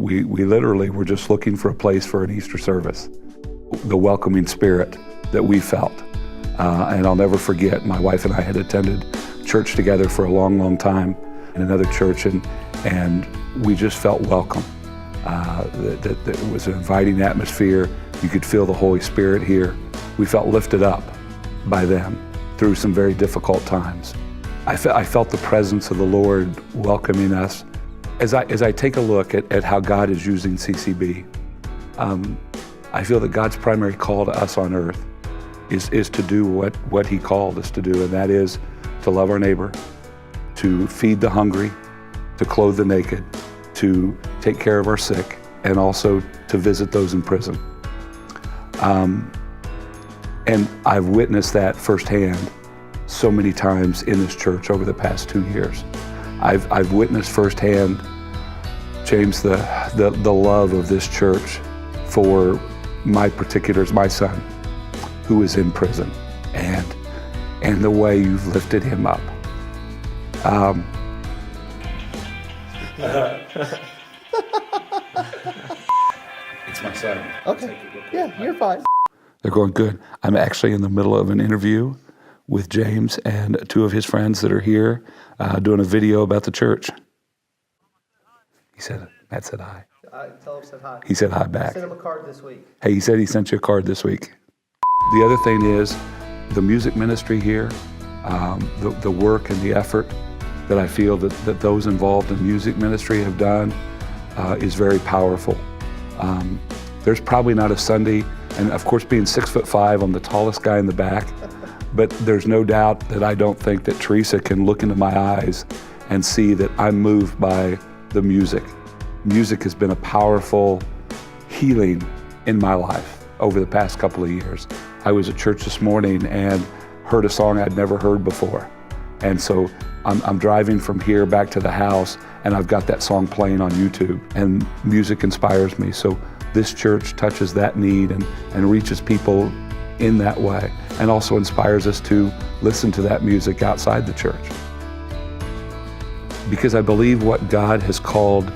we literally were just looking for a place for an Easter service. The welcoming spirit that we felt. And I'll never forget, my wife and I had attended church together for a long, long time in another church, and we just felt welcome. That it was an inviting atmosphere. You could feel the Holy Spirit here. We felt lifted up by them through some very difficult times. I felt the presence of the Lord welcoming us. As I take a look at how God is using CCB, I feel that God's primary call to us on earth is to do what He called us to do, and that is to love our neighbor, to feed the hungry, to clothe the naked, to take care of our sick, and also to visit those in prison. And I've witnessed that firsthand so many times in this church over the past 2 years. I've witnessed firsthand, James, the love of this church for my son, who is in prison, and the way you've lifted him up. It's my son. Okay. Yeah, you're fine. They're going good. I'm actually in the middle of an interview with James and two of his friends that are here doing a video about the church. Matt said hi. Tell him said hi. He said hi back. Send him a card this week. Hey, he said he sent you a card this week. The other thing is the music ministry here, the work and the effort that I feel that those involved in music ministry have done is very powerful. There's probably not a Sunday, and of course being 6'5", I'm the tallest guy in the back, but there's no doubt that I don't think that Teresa can look into my eyes and see that I'm moved by the music. Music has been a powerful healing in my life over the past couple of years. I was at church this morning and heard a song I'd never heard before. And so I'm driving from here back to the house, and I've got that song playing on YouTube, and music inspires me. So this church touches that need and reaches people in that way, and also inspires us to listen to that music outside the church. Because I believe what God has called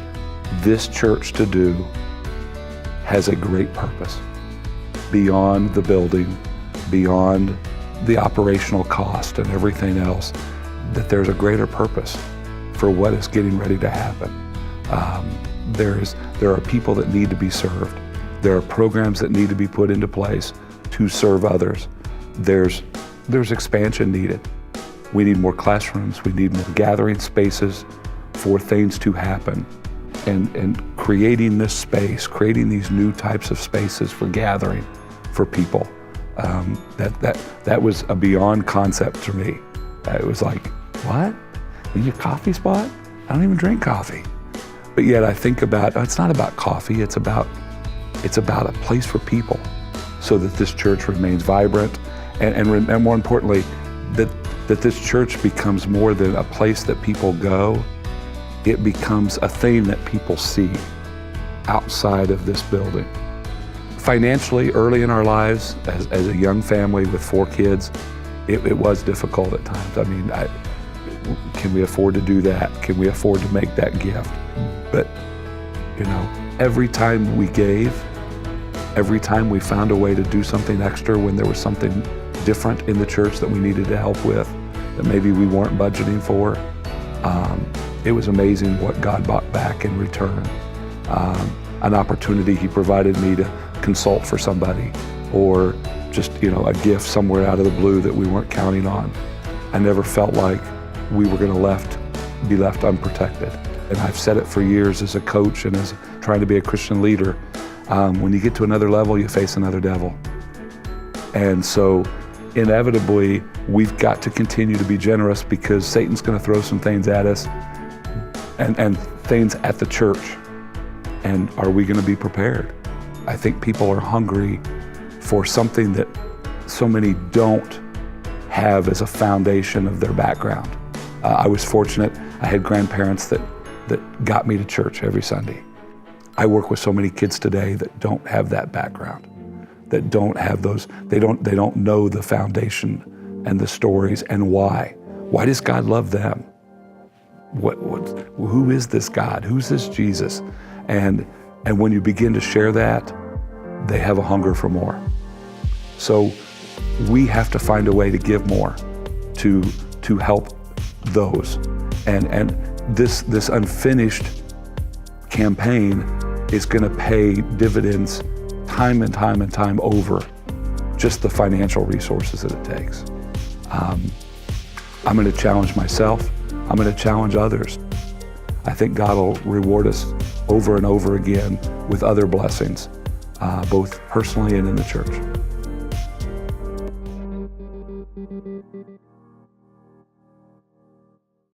this church to do has a great purpose beyond the building, beyond the operational cost and everything else, that there's a greater purpose for what is getting ready to happen. There are people that need to be served. There are programs that need to be put into place to serve others. There's expansion needed. We need more classrooms. We need more gathering spaces for things to happen. And creating this space, creating these new types of spaces for gathering for people, that was a beyond concept to me. It was like, what? In your coffee spot? I don't even drink coffee. But yet I think about, it's not about coffee, it's about a place for people so that this church remains vibrant and more importantly, that this church becomes more than a place that people go. It becomes a thing that people see outside of this building. Financially, early in our lives, as a young family with 4 kids, it was difficult at times. I mean, can we afford to do that? Can we afford to make that gift? But, every time we gave, every time we found a way to do something extra when there was something different in the church that we needed to help with, that maybe we weren't budgeting for, it was amazing what God brought back in return. An opportunity He provided me to consult for somebody, or just a gift somewhere out of the blue that we weren't counting on. I never felt like we were going to be left unprotected. And I've said it for years as a coach and as trying to be a Christian leader. When you get to another level, you face another devil. And so inevitably, we've got to continue to be generous because Satan's going to throw some things at us and things at the church. And are we going to be prepared? I think people are hungry for something that so many don't have as a foundation of their background. I was fortunate. I had grandparents that got me to church every Sunday. I work with so many kids today that don't have that background, that don't have those, they don't know the foundation and the stories and why. Why does God love them? Who is this God? Who's this Jesus? And And when you begin to share that, they have a hunger for more. So we have to find a way to give more, to help those. And this unfinished campaign is going to pay dividends time and time and time over just the financial resources that it takes. I'm going to challenge myself. I'm going to challenge others. I think God will reward us over and over again with other blessings, both personally and in the church.